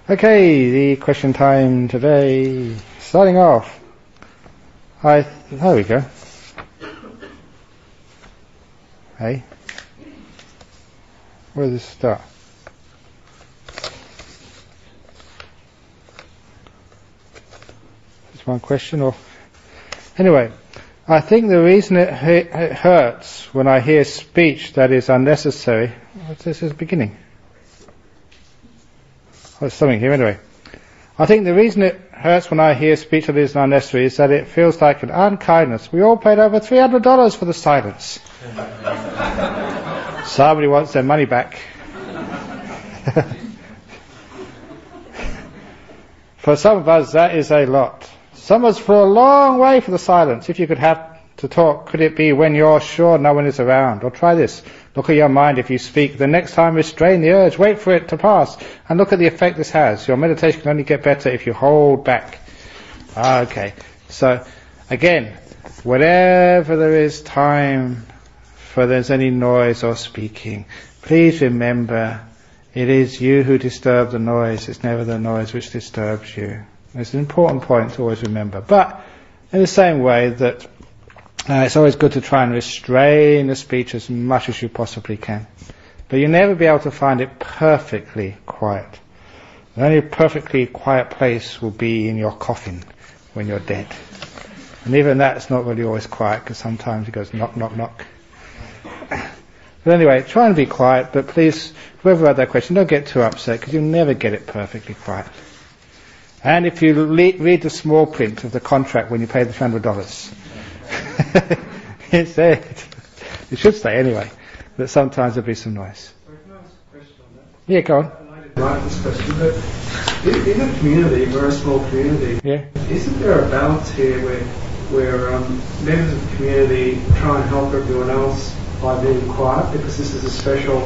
Okay, the question time today. Starting off. There we go. Hey. Where does it start? Just one question or... Anyway, I think the reason it hurts when I hear speech that is unnecessary... What's this at the beginning? There's something here anyway. I think the reason it hurts when I hear speech that is unnecessary is that it feels like an unkindness. We all paid over $300 for the silence. Somebody wants their money back. For some of us, that is a lot. Some of us for a long way for the silence. If you could have to talk, could it be when you're sure no one is around? Or try this. Look at your mind if you speak. The next time restrain the urge. Wait for it to pass. And look at the effect this has. Your meditation can only get better if you hold back. Okay. So, again, whenever there is time for there's any noise or speaking, please remember it is you who disturb the noise. It's never the noise which disturbs you. It's an important point to always remember. But in the same way that it's always good to try and restrain the speech as much as you possibly can. But you'll never be able to find it perfectly quiet. The only perfectly quiet place will be in your coffin when you're dead. And even that's not really always quiet, because sometimes it goes knock, knock, knock. But anyway, try and be quiet, but please, whoever had that question, don't get too upset, because you'll never get it perfectly quiet. And if you read the small print of the contract when you pay the $300, it's there. It should stay anyway, but sometimes there'll be some noise. Sorry, can I ask a question on that? Yeah, go on. I didn't write this question, but in a community, we're a small community, isn't there a balance here where members of the community try and help everyone else by being quiet, because this is a special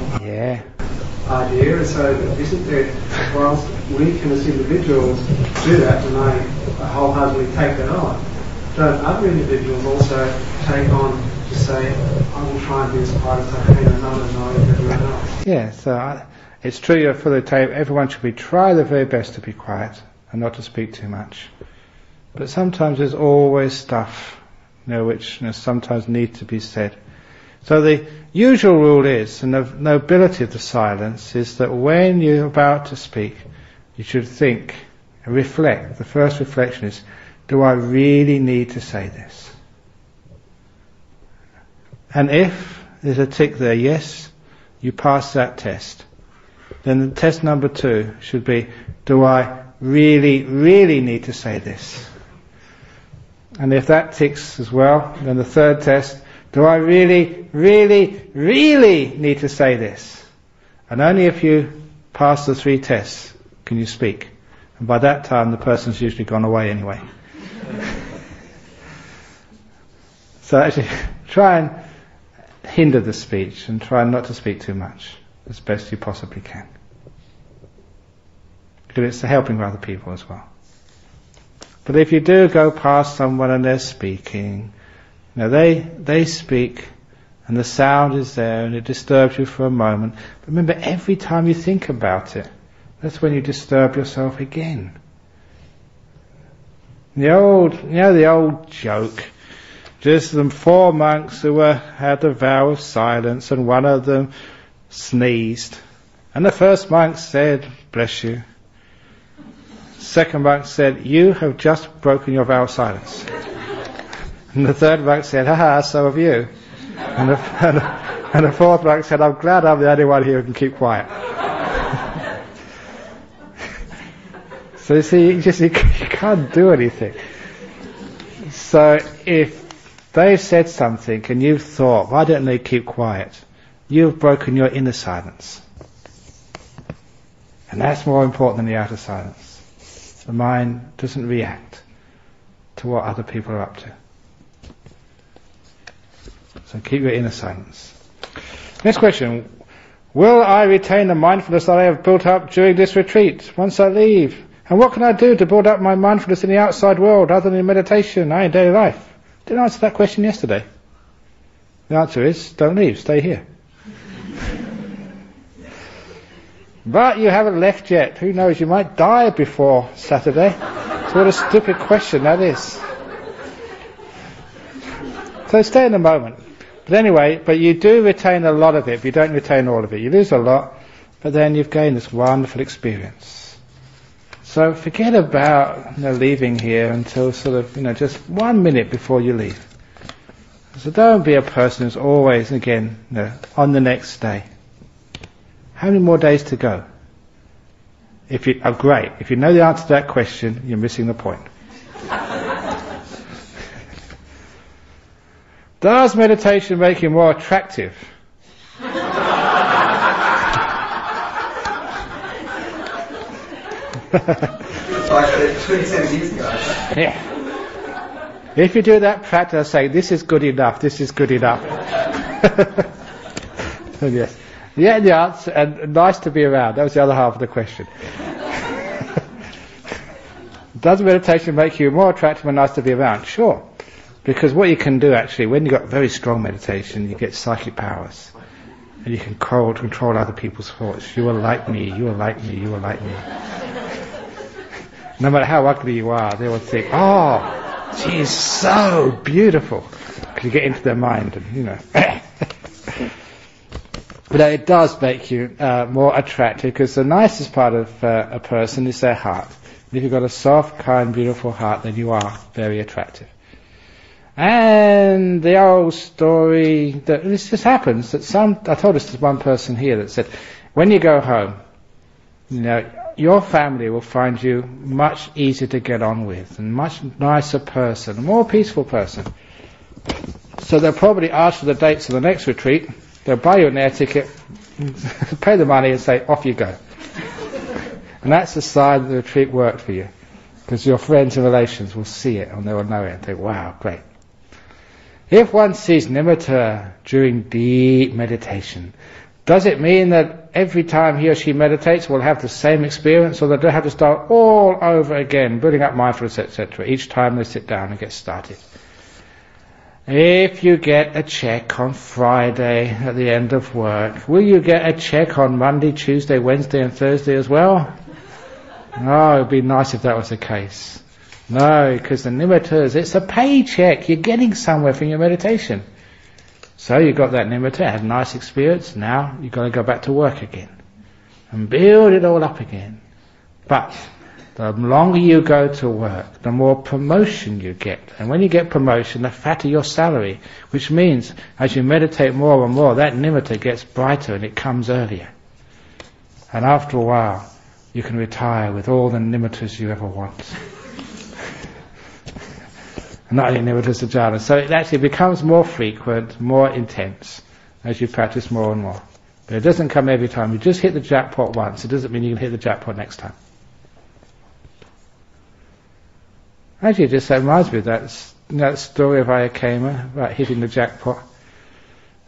idea, and so isn't there, whilst we can as individuals do that, and I wholeheartedly take that on, don't other individuals also take on to say, I will try and be as quiet as I can and not annoy everyone else? Yeah, so it's true you're fully tape. Everyone should try their very best to be quiet and not to speak too much. But sometimes there's always stuff, which sometimes need to be said. So the usual rule is, and the nobility of the silence is that when you're about to speak, you should think and reflect. The first reflection is, do I really need to say this? And if there's a tick there, yes, you pass that test. Then the test number 2 should be, do I really, really need to say this? And if that ticks as well, then the third test, do I really, really, really need to say this? And only if you pass the 3 tests can you speak. And by that time the person's usually gone away anyway. So actually try and hinder the speech and try not to speak too much as best you possibly can. Because it's helping other people as well. But if you do go past someone and they're speaking, they speak and the sound is there and it disturbs you for a moment. But remember, every time you think about it, that's when you disturb yourself again. The old joke. Just them 4 monks who had the vow of silence, and one of them sneezed. And the first monk said, bless you. Second monk said, you have just broken your vow of silence. And the third monk said, haha, so have you. And the fourth monk said, I'm glad I'm the only one here who can keep quiet. So you see, you can't do anything. So if they've said something and you've thought, why don't they keep quiet? You've broken your inner silence. And that's more important than the outer silence. The mind doesn't react to what other people are up to. So keep your inner silence. Next question. Will I retain the mindfulness that I have built up during this retreat once I leave? And what can I do to build up my mindfulness in the outside world other than in meditation, in daily life? Didn't answer that question yesterday. The answer is, don't leave, stay here. But you haven't left yet. Who knows, you might die before Saturday. So what a stupid question that is. So stay in the moment. But anyway, but you do retain a lot of it, but you don't retain all of it. You lose a lot, but then you've gained this wonderful experience. So forget about leaving here until sort of, just 1 minute before you leave. So don't be a person who's always, again, on the next day. How many more days to go? Great. If you know the answer to that question, you're missing the point. Does meditation make you more attractive? Like 27 years ago. Yeah. If you do that practice, say, this is good enough, this is good enough. Yes. Yeah, the answer, and nice to be around. That was the other half of the question. Does meditation make you more attractive and nice to be around? Sure. Because what you can do actually, when you've got very strong meditation, you get psychic powers. And you can control other people's thoughts. You are like me, you are like me, you are like me. No matter how ugly you are, they will think, oh, she is so beautiful. Because you get into their mind and, But it does make you more attractive, because the nicest part of a person is their heart. And if you've got a soft, kind, beautiful heart, then you are very attractive. And the old story that this just happens, that I told this to one person here that said, when you go home, your family will find you much easier to get on with, and much nicer person, a more peaceful person. So they'll probably ask for the dates of the next retreat. They'll buy you an air ticket, pay the money and say, off you go. And that's the sign that the retreat worked for you. Because your friends and relations will see it and they will know it and think, wow, great. If one sees nimitta during deep meditation, does it mean that every time he or she meditates will have the same experience, or that they have to start all over again, building up mindfulness, etc., each time they sit down and get started? If you get a check on Friday at the end of work, will you get a check on Monday, Tuesday, Wednesday and Thursday as well? No, it would be nice if that was the case. No, because the nimittas, it's a paycheck. You're getting somewhere from your meditation. So you got that nimitta, had a nice experience, now you've got to go back to work again and build it all up again. But the longer you go to work, the more promotion you get. And when you get promotion, the fatter your salary, which means as you meditate more and more, that nimitta gets brighter and it comes earlier. And after a while, you can retire with all the nimittas you ever want. Not only nimittas, jhanas. So it actually becomes more frequent, more intense, as you practice more and more. But it doesn't come every time. You just hit the jackpot once. It doesn't mean you can hit the jackpot next time. Actually, it just reminds me of that story of Ayakema about hitting the jackpot.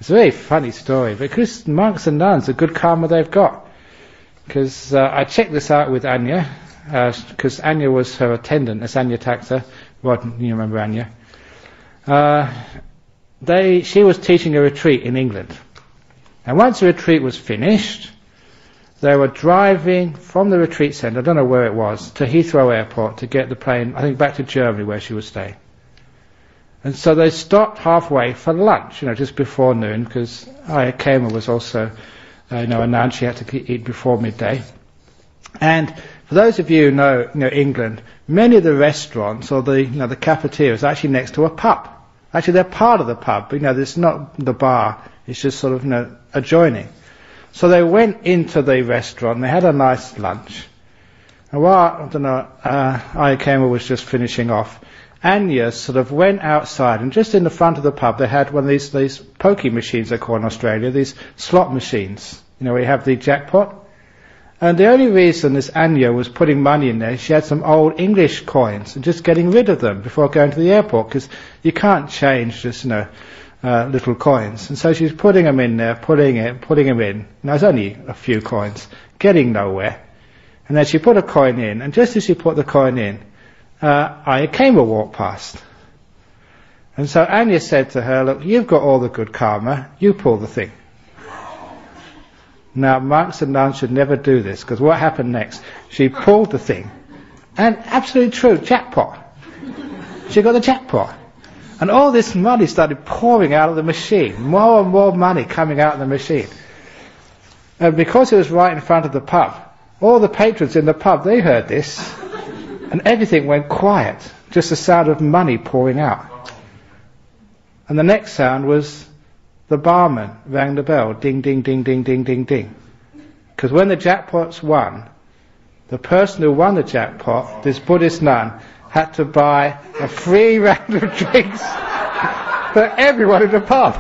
It's a very funny story, because monks and nuns, the good karma they've got. Because I checked this out with Anya, because Anya was her attendant, as Anya Takta. Well, you remember Anya. She was teaching a retreat in England. And once the retreat was finished, they were driving from the retreat centre, I don't know where it was, to Heathrow Airport to get the plane, I think back to Germany where she was staying. And so they stopped halfway for lunch, just before noon, because Ayakema was also, a nun, she had to eat before midday. And for those of you who know England, many of the restaurants or the cafeterias are actually next to a pub. Actually, they're part of the pub, but it's not the bar. It's just sort of adjoining. So they went into the restaurant. They had a nice lunch. And while Ayakema was just finishing off, Anya sort of went outside, and just in the front of the pub, they had one of these pokie machines they call in Australia, these slot machines. Where you have the jackpot. And the only reason this Anya was putting money in there, she had some old English coins and just getting rid of them before going to the airport, because you can't change just, little coins. And so she's putting them in there, putting them in. Now it's only a few coins, getting nowhere. And then she put a coin in, and just as she put the coin in, Ayakema walked past. And so Anya said to her, look, you've got all the good karma, you pull the thing. Now, monks and nuns should never do this, because what happened next? She pulled the thing, and absolutely true, jackpot. She got the jackpot. And all this money started pouring out of the machine, more and more money coming out of the machine. And because it was right in front of the pub, all the patrons in the pub, they heard this, and everything went quiet, just the sound of money pouring out. And the next sound was the barman rang the bell, ding, ding, ding, ding, ding, ding, ding. Because when the jackpot's won, the person who won the jackpot, this Buddhist nun, had to buy a free round of drinks for everyone in the pub.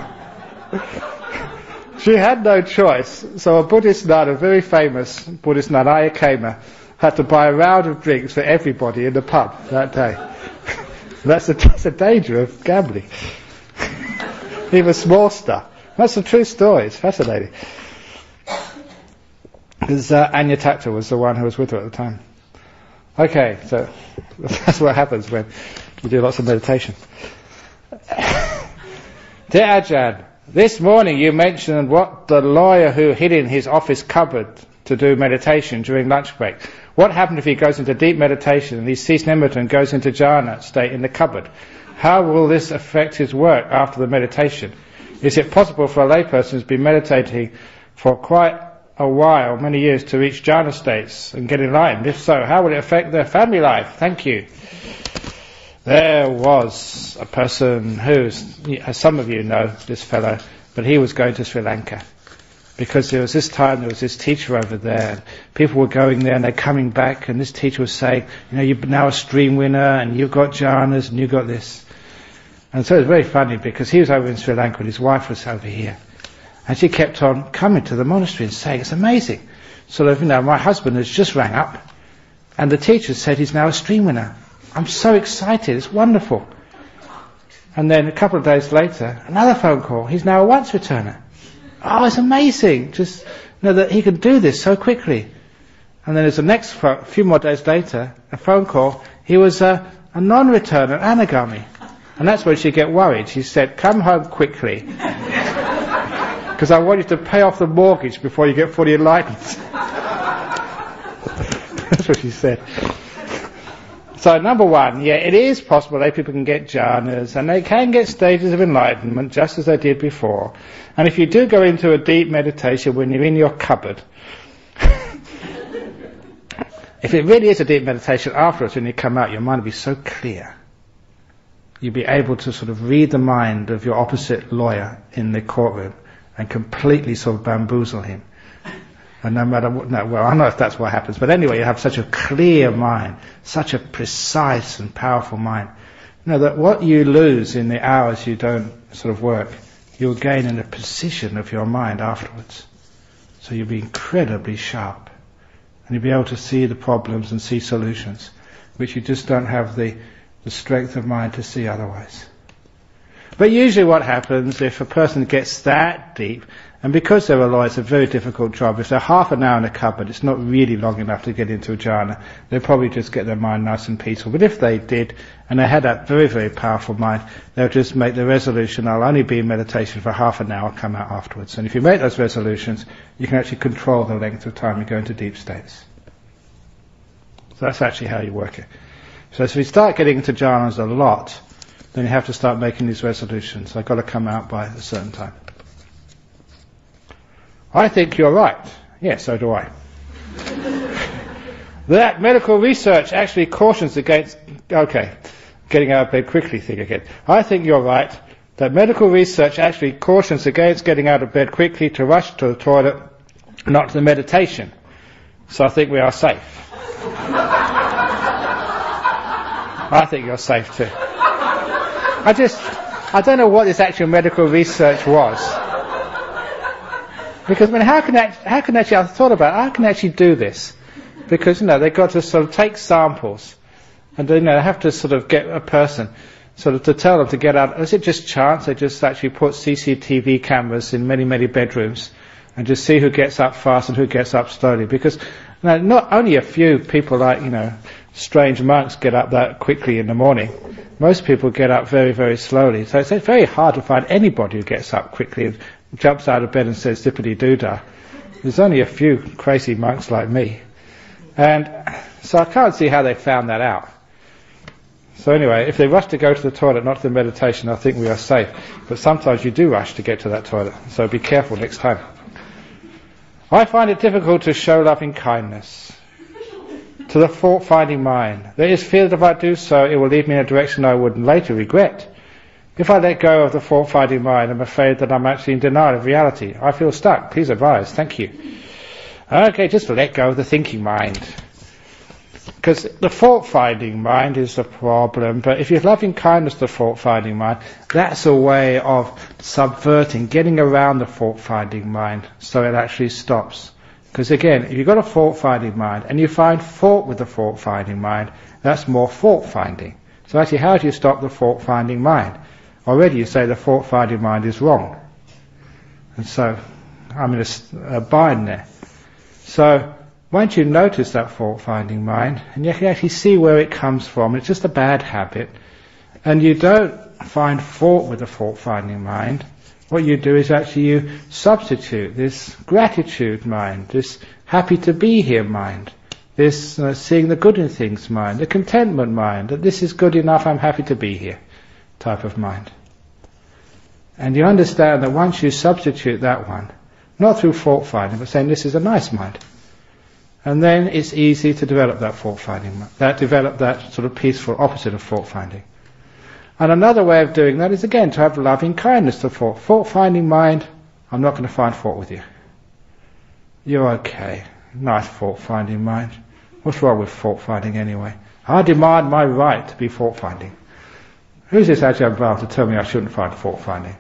She had no choice, so a Buddhist nun, a very famous Buddhist nun, Ayakema, had to buy a round of drinks for everybody in the pub that day. That's the danger of gambling. Even small stuff. That's a true story. It's fascinating. Because Anyatatta was the one who was with her at the time. Okay, so that's what happens when you do lots of meditation. Dear Ajahn, this morning you mentioned what the lawyer who hid in his office cupboard to do meditation during lunch break. What happened if he goes into deep meditation and he sees nimitta and goes into jhana state in the cupboard? How will this affect his work after the meditation? Is it possible for a layperson who's been meditating for quite a while, many years, to reach jhana states and get enlightened? If so, how will it affect their family life? Thank you. There was a person who, as some of you know, this fellow, but he was going to Sri Lanka. Because there was this teacher over there, and people were going there and they're coming back, and this teacher was saying, you're now a stream winner, and you've got jhanas, and you've got this. And so it was very funny, because he was over in Sri Lanka and his wife was over here. And she kept on coming to the monastery and saying, it's amazing. My husband has just rang up, and the teacher said he's now a stream winner. I'm so excited, it's wonderful. And then a couple of days later, another phone call, he's now a once returner. Oh, it's amazing, just that he can do this so quickly. And then there's the next few more days later, a phone call, he was a non-returner, anagami. And that's when she get worried. She said, come home quickly, because I want you to pay off the mortgage before you get fully enlightened. That's what she said. So number one, it is possible that people can get jhanas, and they can get stages of enlightenment just as they did before. And if you do go into a deep meditation when you're in your cupboard, if it really is a deep meditation afterwards, when you come out, your mind will be so clear. You'll be able to sort of read the mind of your opposite lawyer in the courtroom and completely sort of bamboozle him. And no matter what, I don't know if that's what happens, but anyway, you have such a clear mind, such a precise and powerful mind. That what you lose in the hours you don't sort of work, you'll gain in the precision of your mind afterwards. So you'll be incredibly sharp. And you'll be able to see the problems and see solutions, which you just don't have the strength of mind to see otherwise. But usually what happens if a person gets that deep, and because they're a lawyer, it's a very difficult job. If they're half an hour in a cupboard, it's not really long enough to get into a jhana. They'll probably just get their mind nice and peaceful. But if they did, and they had that very, very powerful mind, they'll just make the resolution, I'll only be in meditation for half an hour, come out afterwards. And if you make those resolutions, you can actually control the length of time you go into deep states. So that's actually how you work it. So if you start getting into jhanas a lot, then you have to start making these resolutions. I've got to come out by a certain time. I think you're right. Yes, so do I. That medical research actually cautions against... Okay, getting out of bed quickly thing again. I think you're right. That medical research actually cautions against getting out of bed quickly to rush to the toilet, not to the meditation. So I think we are safe. I think you're safe too. I don't know what this actual medical research was. Because, how can actually, I thought about it, how can they actually do this? Because, they've got to sort of take samples, and they have to sort of get a person, sort of to tell them to get out. Is it just chance? They just actually put CCTV cameras in many, many bedrooms, and just see who gets up fast and who gets up slowly. Because, not only a few people like, strange monks get up that quickly in the morning. Most people get up very, very slowly. So it's very hard to find anybody who gets up quickly and jumps out of bed and says dippity-doo-dah. There's only a few crazy monks like me. And so I can't see how they found that out. So anyway, if they rush to go to the toilet, not to the meditation, I think we are safe. But sometimes you do rush to get to that toilet, so be careful next time. I find it difficult to show loving kindness to the fault-finding mind. There is fear that if I do so, it will lead me in a direction I would later regret. If I let go of the fault-finding mind, I'm afraid that I'm actually in denial of reality. I feel stuck. Please advise. Thank you. Okay, just let go of the thinking mind. Because the fault-finding mind is the problem, but if you're loving kindness to the fault-finding mind, that's a way of subverting, getting around the fault-finding mind so it actually stops. Because again, if you've got a fault-finding mind and you find fault with the fault-finding mind, that's more fault-finding. So actually, how do you stop the fault-finding mind? Already you say the fault-finding mind is wrong. And so, I'm in a bind there. So, once you notice that fault-finding mind, and you can actually see where it comes from, it's just a bad habit, and you don't find fault with the fault-finding mind, what you do is actually you substitute this gratitude mind, this happy to be here mind, this seeing the good in things mind, the contentment mind, that this is good enough, I'm happy to be here type of mind. And you understand that once you substitute that one, not through fault-finding, but saying this is a nice mind, and then it's easy to develop that fault-finding mind, develop that sort of peaceful opposite of fault-finding. And another way of doing that is again to have loving kindness to fault. Fault-finding mind, I'm not going to find fault with you. You're okay. Nice fault-finding mind. What's wrong with fault-finding anyway? I demand my right to be fault-finding. Who's this Ajahn Brahm to tell me I shouldn't find fault-finding?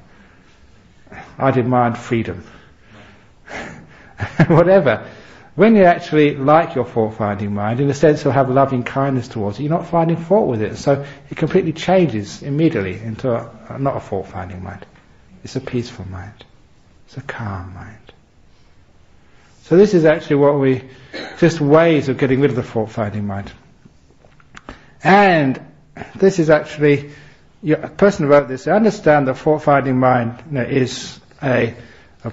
I demand freedom. Whatever. When you actually like your fault-finding mind, in a sense you'll have loving kindness towards it, you're not finding fault with it. So it completely changes immediately into not a fault-finding mind. It's a peaceful mind. It's a calm mind. So this is actually just ways of getting rid of the fault-finding mind. And this is actually, a person who wrote this, they understand that fault-finding mind is a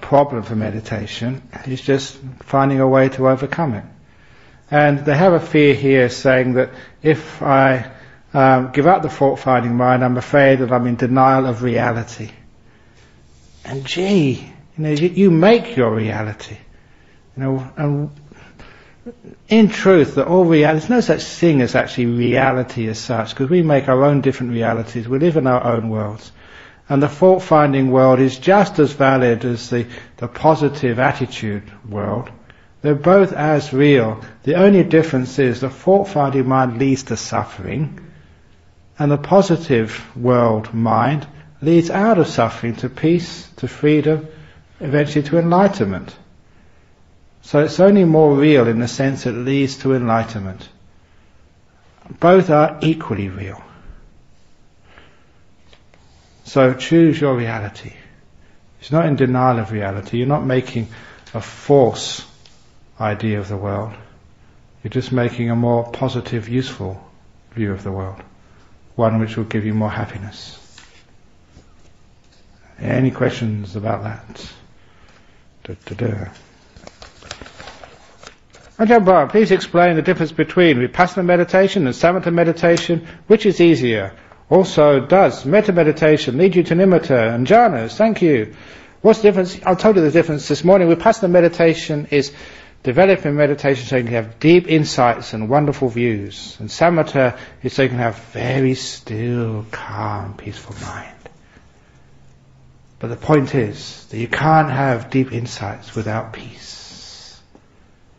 problem for meditation. It's just finding a way to overcome it. And they have a fear here saying that if I give up the fault-finding mind, I'm afraid that I'm in denial of reality. And gee, you make your reality. And in truth, that all reality, there's no such thing as actually reality as such, because we make our own different realities. We live in our own worlds. And the fault-finding world is just as valid as the positive attitude world. They're both as real. The only difference is the fault-finding mind leads to suffering, and the positive world mind leads out of suffering to peace, to freedom, eventually to enlightenment. So it's only more real in the sense that it leads to enlightenment. Both are equally real. So choose your reality. It's not in denial of reality. You're not making a false idea of the world. You're just making a more positive, useful view of the world. One which will give you more happiness. Any questions about that? Ajahn Brahm, please explain the difference between Vipassana meditation and Samatha meditation. Which is easier? Also, does metta meditation lead you to nimitta and jhanas? Thank you. What's the difference? I told you the difference this morning. Vipassana meditation is developing meditation so you can have deep insights and wonderful views. And samatha is so you can have very still, calm, peaceful mind. But the point is that you can't have deep insights without peace.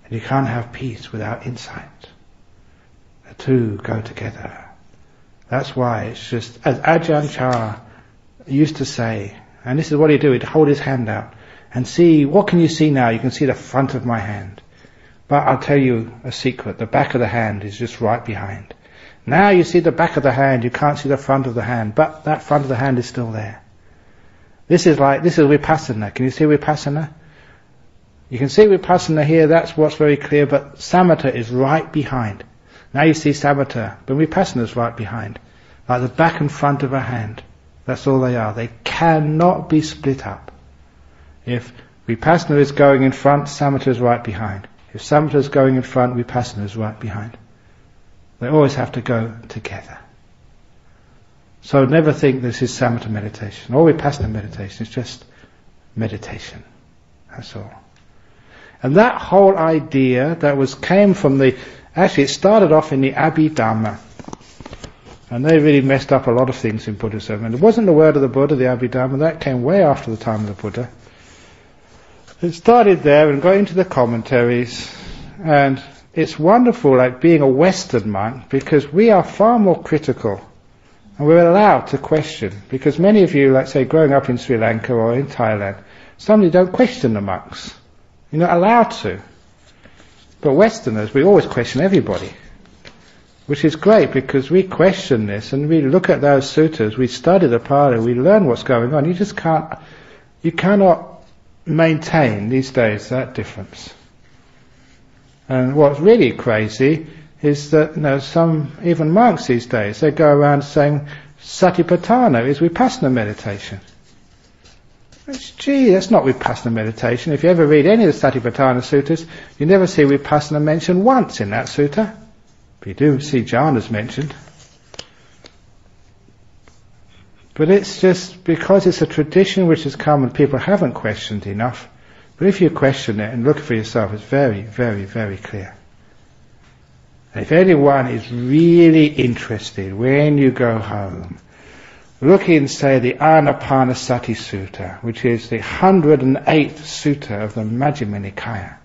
And you can't have peace without insight. The two go together. That's why it's just, as Ajahn Chah used to say, and this is what he'd do, he'd hold his hand out and see, what can you see now? You can see the front of my hand. But I'll tell you a secret, the back of the hand is just right behind. Now you see the back of the hand, you can't see the front of the hand, but that front of the hand is still there. This is Vipassana. Can you see Vipassana? You can see Vipassana here, that's what's very clear, but Samatha is right behind. Now you see Samatha, but Vipassana is right behind. Like the back and front of a hand. That's all they are. They cannot be split up. If Vipassana is going in front, samatha is right behind. If samatha is going in front, vipassana is right behind. They always have to go together. So never think this is samatha meditation or vipassana meditation. It's just meditation. That's all. And that whole idea came from actually it started off in the Abhidhamma. And they really messed up a lot of things in Buddhism. And it wasn't the word of the Buddha, the Abhidhamma, that came way after the time of the Buddha. It started there and got into the commentaries, and it's wonderful, like being a Western monk, because we are far more critical, and we're allowed to question. Because many of you, like say, growing up in Sri Lanka or in Thailand, suddenly don't question the monks. You're not allowed to. But Westerners, we always question everybody, which is great because we question this and we look at those suttas, we study the Pali, we learn what's going on. You cannot maintain these days that difference. And what's really crazy is that some even monks these days, they go around saying Satipatthana is vipassana meditation. Gee, that's not vipassana meditation. If you ever read any of the Satipatthana suttas, you never see vipassana mentioned once in that sutta. But you do see jhanas mentioned. But it's just because it's a tradition which has come and people haven't questioned enough. But if you question it and look for yourself, it's very, very, very clear. And if anyone is really interested, when you go home, look in, say, the Anapanasati Sutta, which is the 108th sutta of the Majjhima Nikaya.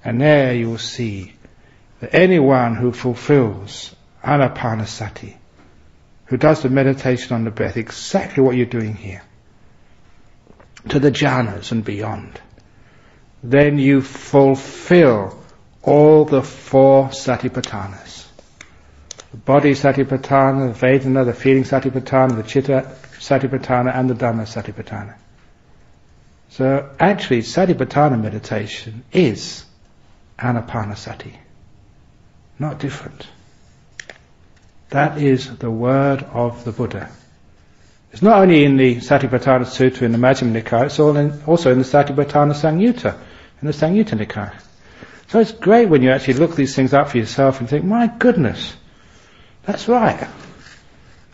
And there you will see that anyone who fulfills Anapanasati, who does the meditation on the breath, exactly what you're doing here, to the jhanas and beyond, then you fulfill all the 4 satipatthanas. The body satipatthana, the vedana, the feeling satipatthana, the chitta satipatthana, and the dhamma satipatthana. So actually satipatthana meditation is anapanasati. Not different. That is the word of the Buddha. It's not only in the Satipatthana Sutta in the Majjhima Nikaya, it's also in the Satipatthana Samyutta, in the Samyutta Nikaya. So it's great when you actually look these things up for yourself and think, my goodness, that's right.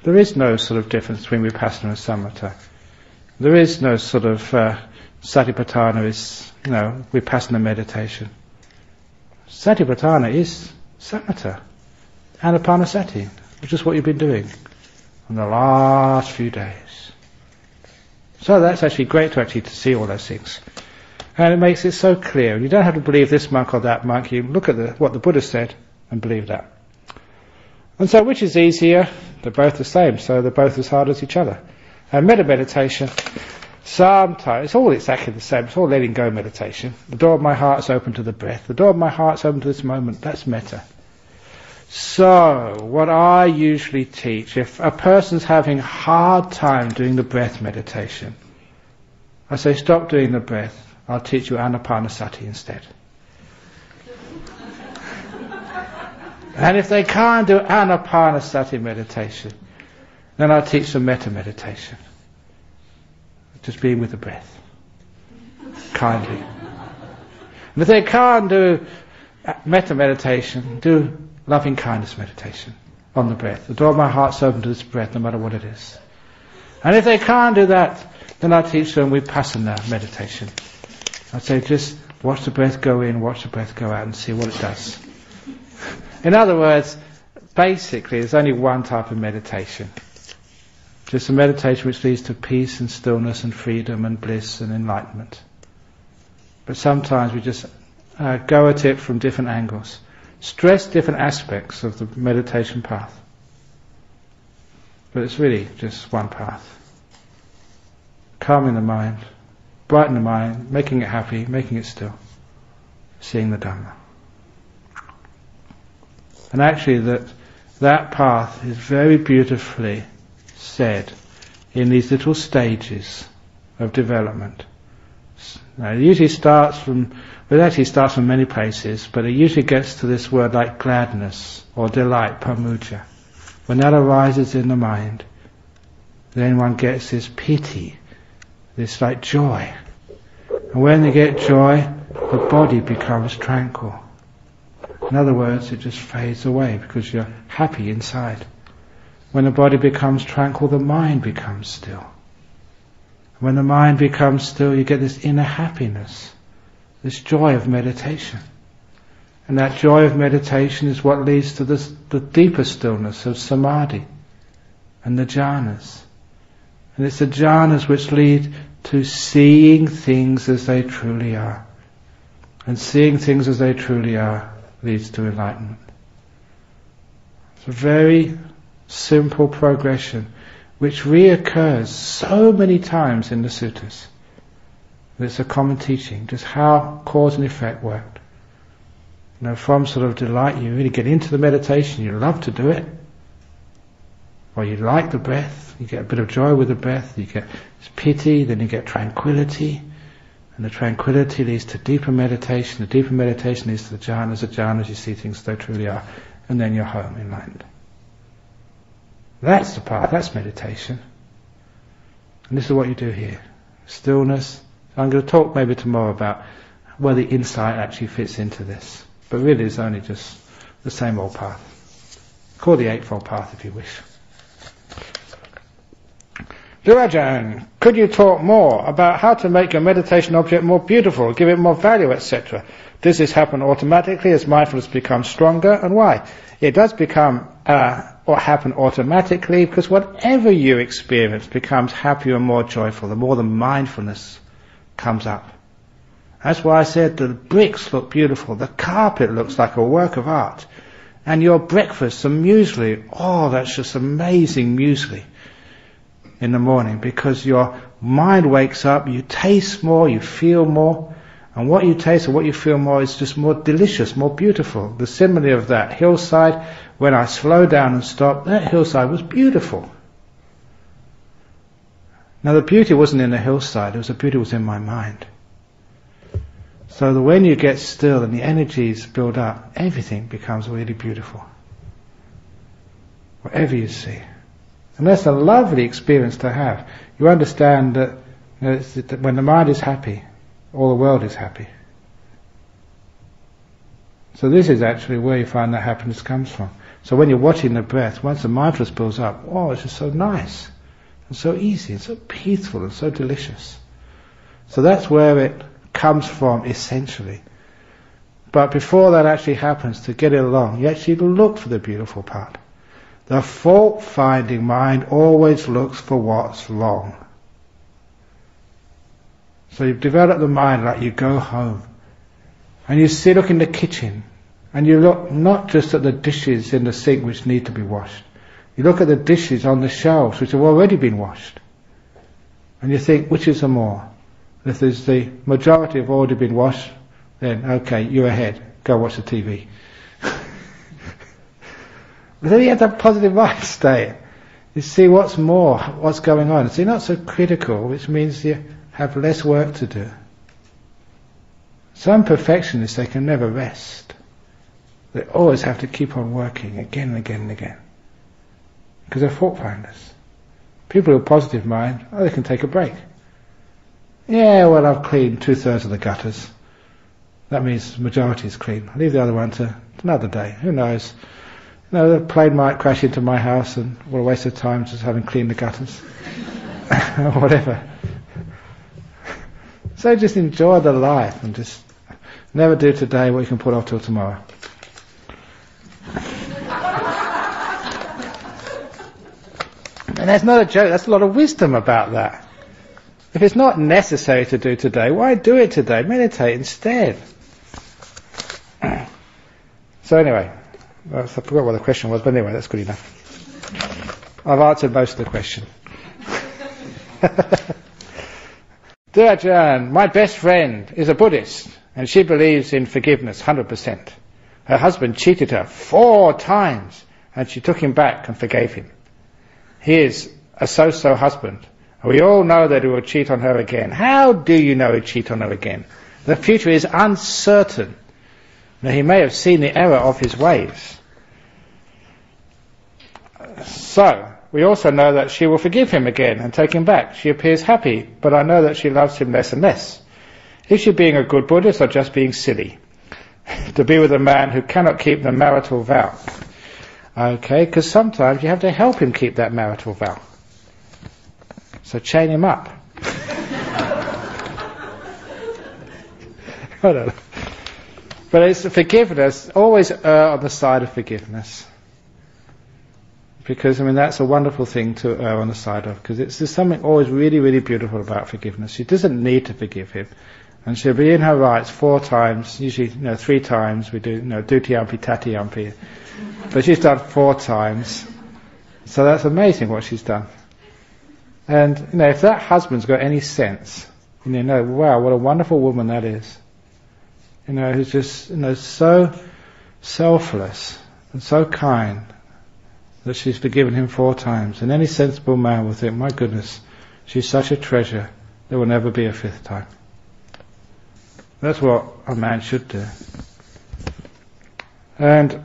There is no sort of difference between vipassana and samatha. There is no sort of Satipatthana is, vipassana meditation. Satipatthana is samatha, anapanasati, which is what you've been doing in the last few days. So that's actually great to see all those things. And it makes it so clear. You don't have to believe this monk or that monk. You look at what the Buddha said and believe that. And so which is easier? They're both the same, so they're both as hard as each other. And metta meditation, sometimes, it's all exactly the same. It's all letting go meditation. The door of my heart is open to the breath. The door of my heart is open to this moment. That's metta. So, what I usually teach, if a person's having a hard time doing the breath meditation, I say stop doing the breath, I'll teach you anapanasati instead. And if they can't do anapanasati meditation, then I'll teach them metta meditation. Just being with the breath. Kindly. And if they can't do metta meditation, do loving kindness meditation on the breath. The door of my heart's open to this breath, no matter what it is. And if they can't do that, then I teach them vipassana meditation. I say just watch the breath go in, watch the breath go out, and see what it does. In other words, basically, there's only one type of meditation. Just a meditation which leads to peace and stillness and freedom and bliss and enlightenment. But sometimes we just go at it from different angles. Stress different aspects of the meditation path. But it's really just one path. Calming the mind, brighten the mind, making it happy, making it still, seeing the Dhamma. And actually that path is very beautifully said in these little stages of development. Now, it usually starts from many places, but it usually gets to this word like gladness or delight, pamuja. When that arises in the mind, then one gets this piti, this like joy. And when you get joy, the body becomes tranquil. In other words, it just fades away because you're happy inside. When the body becomes tranquil, the mind becomes still. When the mind becomes still, you get this inner happiness, this joy of meditation. And that joy of meditation is what leads to the deeper stillness of samadhi and the jhanas. And it's the jhanas which lead to seeing things as they truly are. And seeing things as they truly are leads to enlightenment. It's a very simple progression which reoccurs so many times in the suttas. It's a common teaching, just how cause and effect worked. You know, from sort of delight, you really get into the meditation, you love to do it, or you like the breath, you get a bit of joy with the breath, you get pity, then you get tranquility, and the tranquility leads to deeper meditation, the deeper meditation leads to the jhanas you see things as they truly are, and then you're home enlightened. That's the path, that's meditation. And this is what you do here. Stillness. I'm going to talk maybe tomorrow about where the insight actually fits into this. But really it's only just the same old path. Call the Eightfold Path if you wish. Dear Ajahn, could you talk more about how to make your meditation object more beautiful, give it more value, etc.? Does this happen automatically as mindfulness becomes stronger, and why? It does become or happen automatically because whatever you experience becomes happier and more joyful the more the mindfulness comes up. That's why I said the bricks look beautiful, the carpet looks like a work of art, and your breakfast, the muesli, oh, that's just amazing muesli in the morning, because your mind wakes up, you taste more, you feel more, and what you taste and what you feel more is just more delicious, more beautiful. The simile of that hillside, when I slowed down and stopped, that hillside was beautiful. Now the beauty wasn't in the hillside, the beauty was in my mind. So that when you get still and the energies build up, everything becomes really beautiful. Whatever you see. And that's a lovely experience to have. You understand that, that when the mind is happy, all the world is happy. So this is actually where you find that happiness comes from. So when you're watching the breath, once the mindfulness builds up, oh, it's just so nice, and so easy, and so peaceful, and so delicious. So that's where it comes from, essentially. But before that actually happens, to get it along, you actually look for the beautiful part. The fault-finding mind always looks for what's wrong. So you've developed the mind like you go home, and you look in the kitchen, and you look not just at the dishes in the sink which need to be washed. You look at the dishes on the shelves which have already been washed, and you think, which is the more? If there's the majority have already been washed, then okay, you're ahead. Go watch the TV. But then you have that positive mind state. You see what's more, what's going on. So you're not so critical, which means you have less work to do. Some perfectionists, they can never rest. They always have to keep on working again and again and again. Because they're fault finders. People with a positive mind, they can take a break. Yeah, well, I've cleaned 2/3 of the gutters. That means the majority is clean. I'll leave the other one to another day. Who knows? The plane might crash into my house and what a waste of time just having cleaned the gutters. Or whatever. So just enjoy the life and just never do today what you can put off till tomorrow. And that's not a joke, that's a lot of wisdom about that. If it's not necessary to do today, why do it today? Meditate instead. So anyway, I forgot what the question was, but anyway, that's good enough. I've answered most of the question. Dear Ajahn, my best friend is a Buddhist, and she believes in forgiveness 100%. Her husband cheated her 4 times, and she took him back and forgave him. He is a so-so husband. We all know that he will cheat on her again. How do you know he'll cheat on her again? The future is uncertain. Now, he may have seen the error of his ways. So, we also know that she will forgive him again and take him back. She appears happy, but I know that she loves him less and less. Is she being a good Buddhist or just being silly? To be with a man who cannot keep the marital vow. Okay, because sometimes you have to help him keep that marital vow. So chain him up. I don't know. But it's forgiveness, always err on the side of forgiveness. Because, that's a wonderful thing to err on the side of, because there's something always really, really beautiful about forgiveness. She doesn't need to forgive him. And she'll be in her rights 4 times, usually 3 times. We do duty-yampi, tati-yampi. But she's done 4 times. So that's amazing what she's done. And, if that husband's got any sense, wow, what a wonderful woman that is. Who's just, so selfless and so kind that she's forgiven him 4 times. And any sensible man will think, my goodness, she's such a treasure, there will never be a 5th time. That's what a man should do. And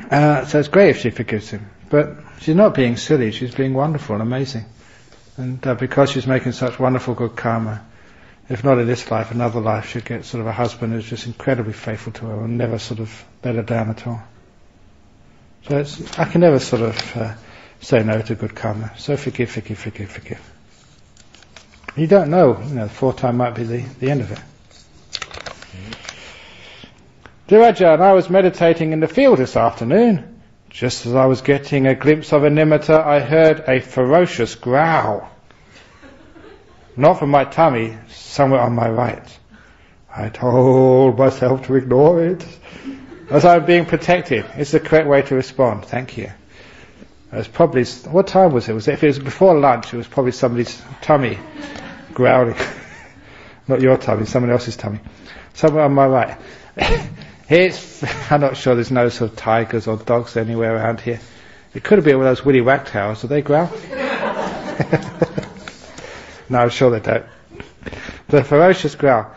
so it's great if she forgives him. But she's not being silly, she's being wonderful and amazing. And because she's making such wonderful good karma, if not in this life, another life, she'll get sort of a husband who's just incredibly faithful to her and never sort of let her down at all. So I can never sort of say no to good karma. So forgive. You don't know, 4th time might be the end of it. Dear Ajahn, I was meditating in the field this afternoon. Just as I was getting a glimpse of a nimitta, I heard a ferocious growl. Not from my tummy, somewhere on my right. I told myself to ignore it, as I'm being protected. It's the correct way to respond. Thank you. It was probably, what time was it? If it was before lunch, it was probably somebody's tummy growling. Not your tummy, someone else's tummy. Somewhere on my right. I'm not sure there's no sort of tigers or dogs anywhere around here. It could have been one of those willy wagtails. Do they growl? No, I'm sure they don't. The ferocious growl.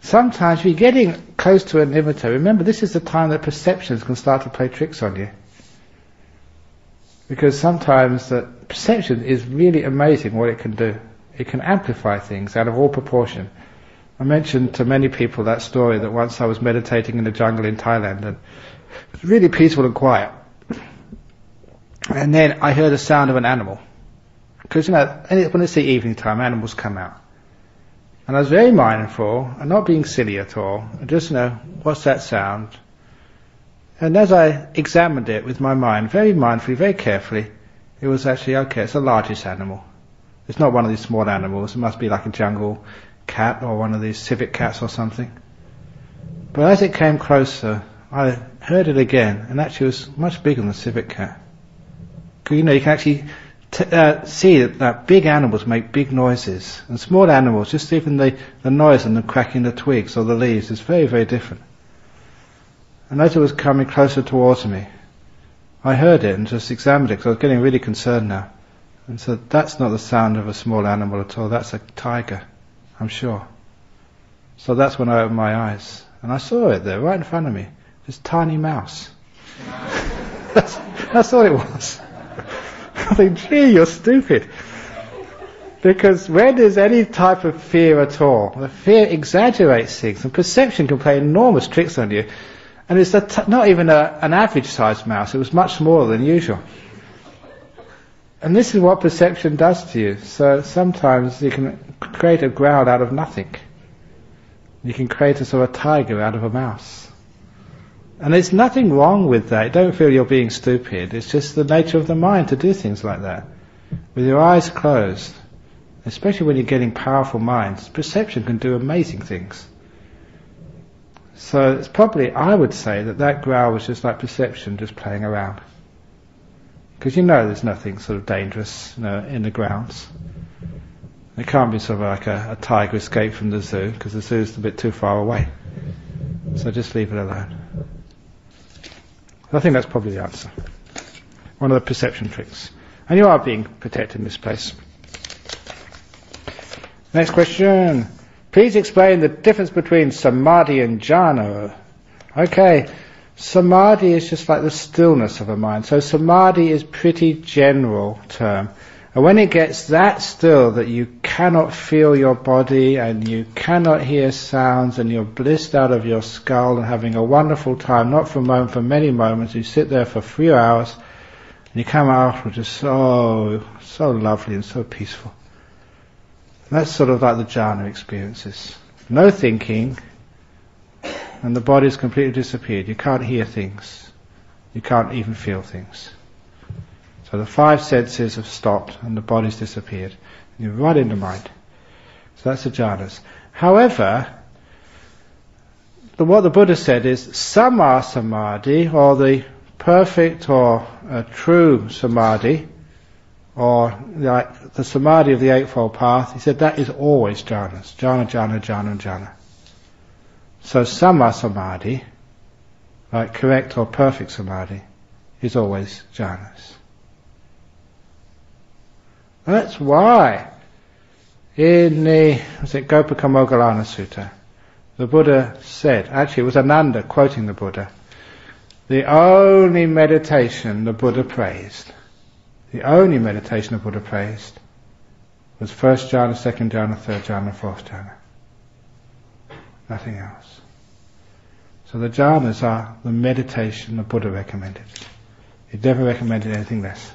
Sometimes if you're getting close to a nimitta, remember this is the time that perceptions can start to play tricks on you. Because sometimes that perception is really amazing what it can do. It can amplify things out of all proportion. I mentioned to many people that story that once I was meditating in the jungle in Thailand and it was really peaceful and quiet. And then I heard the sound of an animal. Because, when it's the evening time, animals come out. And I was very mindful, and not being silly at all, and just, what's that sound? And as I examined it with my mind, very mindfully, very carefully, it was actually, it's the largest animal. It's not one of these small animals, it must be like a jungle cat or one of these civet cats or something. But as it came closer, I heard it again, and actually it was much bigger than the civet cat. Because, you can actually see that big animals make big noises, and small animals, just even the noise and the cracking the twigs or the leaves is very, very different. And as it was coming closer towards me, I heard it and just examined it because I was getting really concerned now. And so that's not the sound of a small animal at all, that's a tiger, I'm sure. So that's when I opened my eyes, and I saw it there right in front of me, this tiny mouse. That's all it was. I think, gee, you're stupid. Because when there's any type of fear at all, the fear exaggerates things, and perception can play enormous tricks on you. And it's not even an average-sized mouse, it was much smaller than usual. And this is what perception does to you. So sometimes you can create a growl out of nothing. You can create a sort of tiger out of a mouse. And there's nothing wrong with that. Don't feel you're being stupid. It's just the nature of the mind to do things like that. With your eyes closed, especially when you're getting powerful minds, perception can do amazing things. So it's probably, I would say, that growl was just like perception just playing around. Because there's nothing sort of dangerous in the grounds. It can't be sort of like a tiger escaped from the zoo, because the zoo's a bit too far away. So just leave it alone. I think that's probably the answer. One of the perception tricks. And you are being protected in this place. Next question. Please explain the difference between samadhi and jhana. Okay. Samadhi is just like the stillness of a mind. So samadhi is pretty general term. And when it gets that still that you cannot feel your body and you cannot hear sounds and you're blissed out of your skull and having a wonderful time, not for a moment, for many moments, you sit there for a few hours and you come out with just so lovely and so peaceful. And that's sort of like the jhana experiences. No thinking, and the body's completely disappeared. You can't hear things. You can't even feel things. So the 5 senses have stopped and the body's disappeared. And you're right in the mind. So that's the jhanas. However, what the Buddha said is samma samadhi, or the perfect or true samadhi, or like the samadhi of the Eightfold Path, he said that is always jhanas. Jhana, jhana, jhana, jhana. So samma samadhi, like correct or perfect samadhi, is always jhanas. That's why in the Gopaka Moggallana Sutta, the Buddha said, actually it was Ananda quoting the Buddha, the only meditation the Buddha praised was first jhana, second jhana, third jhana, fourth jhana. Nothing else. So the jhanas are the meditation the Buddha recommended. He never recommended anything less.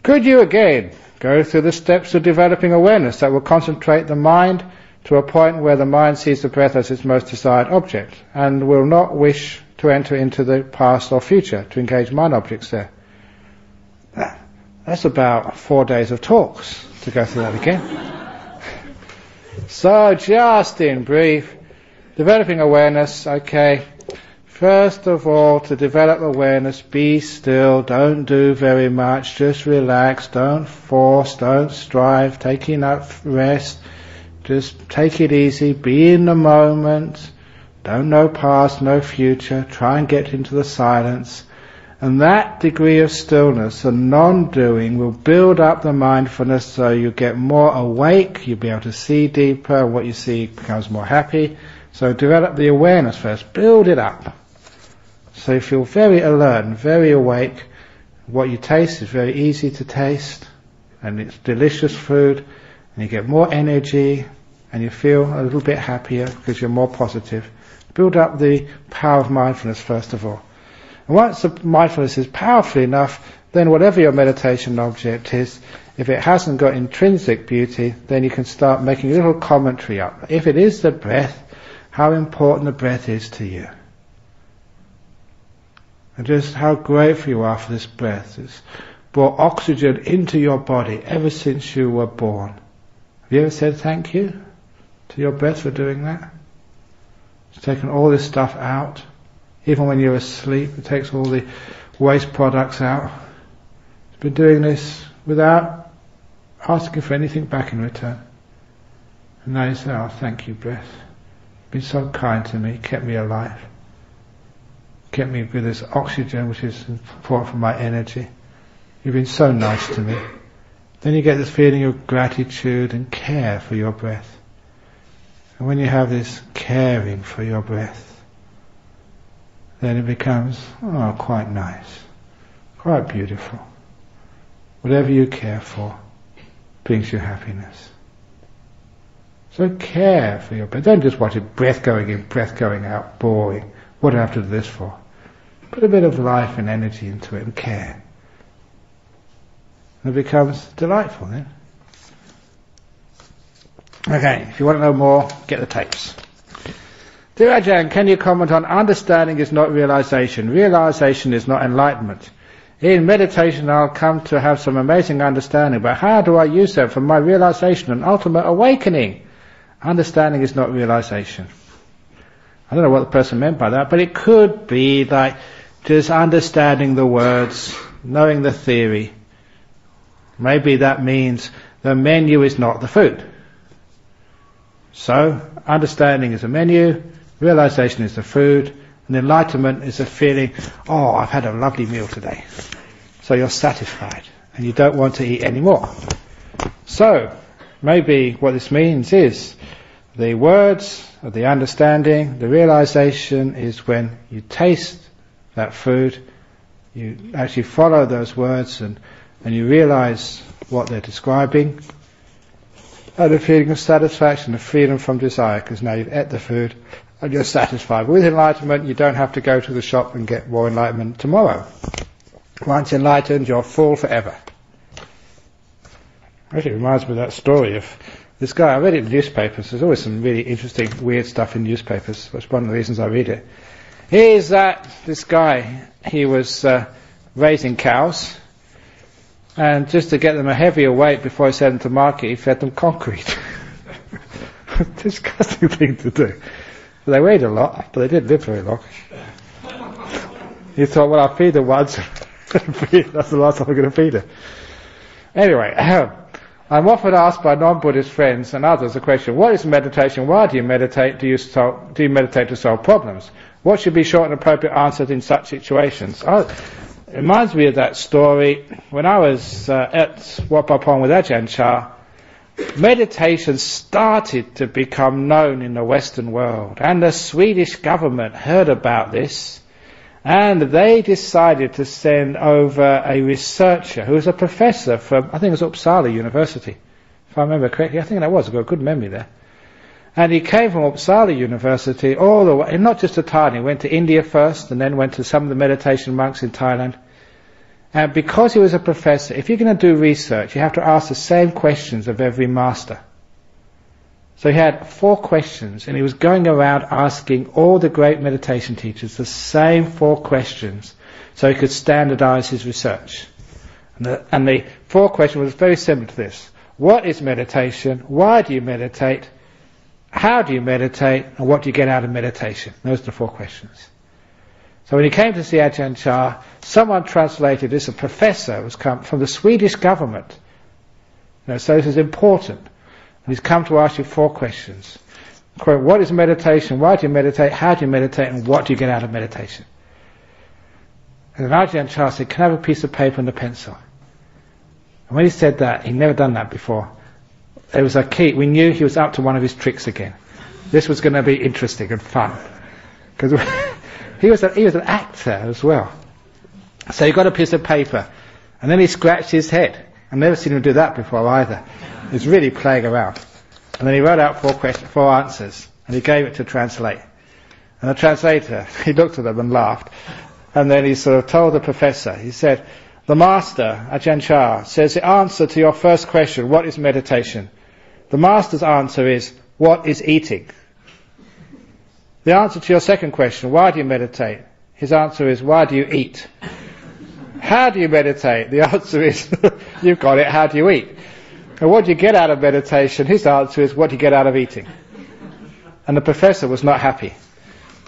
Could you again go through the steps of developing awareness that will concentrate the mind to a point where the mind sees the breath as its most desired object and will not wish to enter into the past or future to engage mind objects there? That's about 4 days of talks to go through that again. So just in brief, developing awareness, okay. First of all, to develop awareness, be still, don't do very much, just relax, don't force, don't strive, take enough rest, just take it easy, be in the moment, don't know past, no future, try and get into the silence. And that degree of stillness and non-doing will build up the mindfulness so you get more awake, you'll be able to see deeper, what you see becomes more happy. So develop the awareness first, build it up. So you feel very alert and very awake. What you taste is very easy to taste, and it's delicious food, and you get more energy, and you feel a little bit happier because you're more positive. Build up the power of mindfulness first of all. And once the mindfulness is powerful enough, then whatever your meditation object is, if it hasn't got intrinsic beauty, then you can start making a little commentary up. If it is the breath, how important the breath is to you. And just how grateful you are for this breath. It's brought oxygen into your body ever since you were born. Have you ever said thank you to your breath for doing that? It's taken all this stuff out. Even when you're asleep, it takes all the waste products out. It's been doing this without asking for anything back in return. And now you say, oh, thank you, breath. You've been so kind to me, kept me alive. Kept me with this oxygen, which is important for my energy. You've been so nice to me. Then you get this feeling of gratitude and care for your breath. And when you have this caring for your breath, then it becomes, quite nice, quite beautiful. Whatever you care for brings you happiness. So care for your breath. Don't just watch it, breath going in, breath going out, boring. What do I have to do this for? Put a bit of life and energy into it and care. And it becomes delightful then. Okay, if you want to know more, get the tapes. Dear Ajahn, can you comment on understanding is not realization? Realization is not enlightenment. In meditation I'll come to have some amazing understanding, but how do I use that for my realization and ultimate awakening? Understanding is not realization. I don't know what the person meant by that, but it could be like just understanding the words, knowing the theory. Maybe that means the menu is not the food. So, understanding is a menu, realization is the food, and enlightenment is a feeling, I've had a lovely meal today. So you're satisfied, and you don't want to eat any more. So, maybe what this means is the words of the understanding, the realization is when you taste that food, you actually follow those words and and you realize what they're describing, and a feeling of satisfaction, of freedom from desire, because now you've ate the food and you're satisfied. With enlightenment, you don't have to go to the shop and get more enlightenment tomorrow. Once enlightened, you're full forever. Actually, it reminds me of that story of this guy. I read it in newspapers. There's always some really interesting, weird stuff in newspapers. That's one of the reasons I read it. Here's this guy. He was raising cows, and just to get them a heavier weight before he sent them to market, he fed them concrete. Disgusting thing to do. But they weighed a lot, but they didn't live very long. He thought, well, I'll feed them once. That's the last time I'm going to feed them. Anyway, I'm often asked by non-Buddhist friends and others the question, what is meditation? Why do you meditate? Do you meditate to solve problems? What should be short and appropriate answers in such situations? It reminds me of that story. When I was at Wat Pah Pong with Ajahn Chah, meditation started to become known in the Western world, and the Swedish government heard about this, and they decided to send over a researcher who was a professor from, I think it was Uppsala University, if I remember correctly. I think that was, I've got a good memory there. And he came from Uppsala University all the way, and not just to Thailand, he went to India first, and then went to some of the meditation monks in Thailand. And because he was a professor, if you're going to do research, you have to ask the same questions of every master. So he had 4 questions, and he was going around asking all the great meditation teachers the same 4 questions, so he could standardize his research. And the 4 questions was very similar to this. What is meditation? Why do you meditate? How do you meditate? And what do you get out of meditation? Those are the 4 questions. So when he came to see Ajahn Chah, someone translated this, a professor was come from the Swedish government. So this is important. And he's come to ask you 4 questions. Quote, what is meditation? Why do you meditate? How do you meditate? And what do you get out of meditation? And then Ajahn Chah said, can I have a piece of paper and a pencil? And when he said that, he'd never done that before. It was a key. We knew he was up to one of his tricks again. This was going to be interesting and fun. Because he was an actor as well. So he got a piece of paper, and then he scratched his head. I've never seen him do that before either. He was really playing around. And then he wrote out 4 answers, and he gave it to translate. And the translator, he looked at them and laughed. And then he sort of told the professor, he said, the master, Ajahn Chah, says the answer to your first question, what is meditation? The master's answer is, what is eating? The answer to your second question, why do you meditate? His answer is, why do you eat? How do you meditate? The answer is, you've got it, how do you eat? And what do you get out of meditation? His answer is, what do you get out of eating? And the professor was not happy.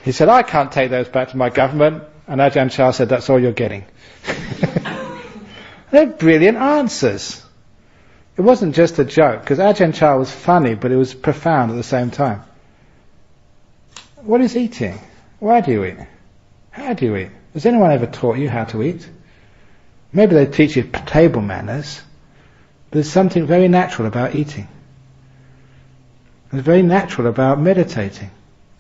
He said, I can't take those back to my government. And Ajahn Chah said, that's all you're getting. They're brilliant answers. It wasn't just a joke, because Ajahn Chah was funny, but it was profound at the same time. What is eating? Why do you eat? How do you eat? Has anyone ever taught you how to eat? Maybe they teach you table manners, but there's something very natural about eating. It's very natural about meditating.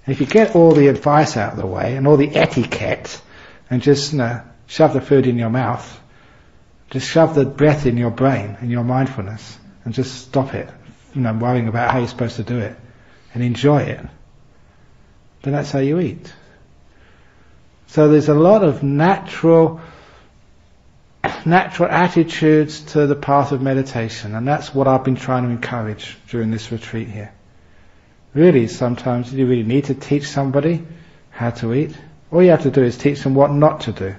And if you get all the advice out of the way, and all the etiquette, and just shove the food in your mouth, just shove the breath in your brain and your mindfulness, and just stop it, worrying about how you're supposed to do it, and enjoy it, then that's how you eat. So there's a lot of natural attitudes to the path of meditation, and that's what I've been trying to encourage during this retreat here. Really, sometimes you really need to teach somebody how to eat. All you have to do is teach them what not to do.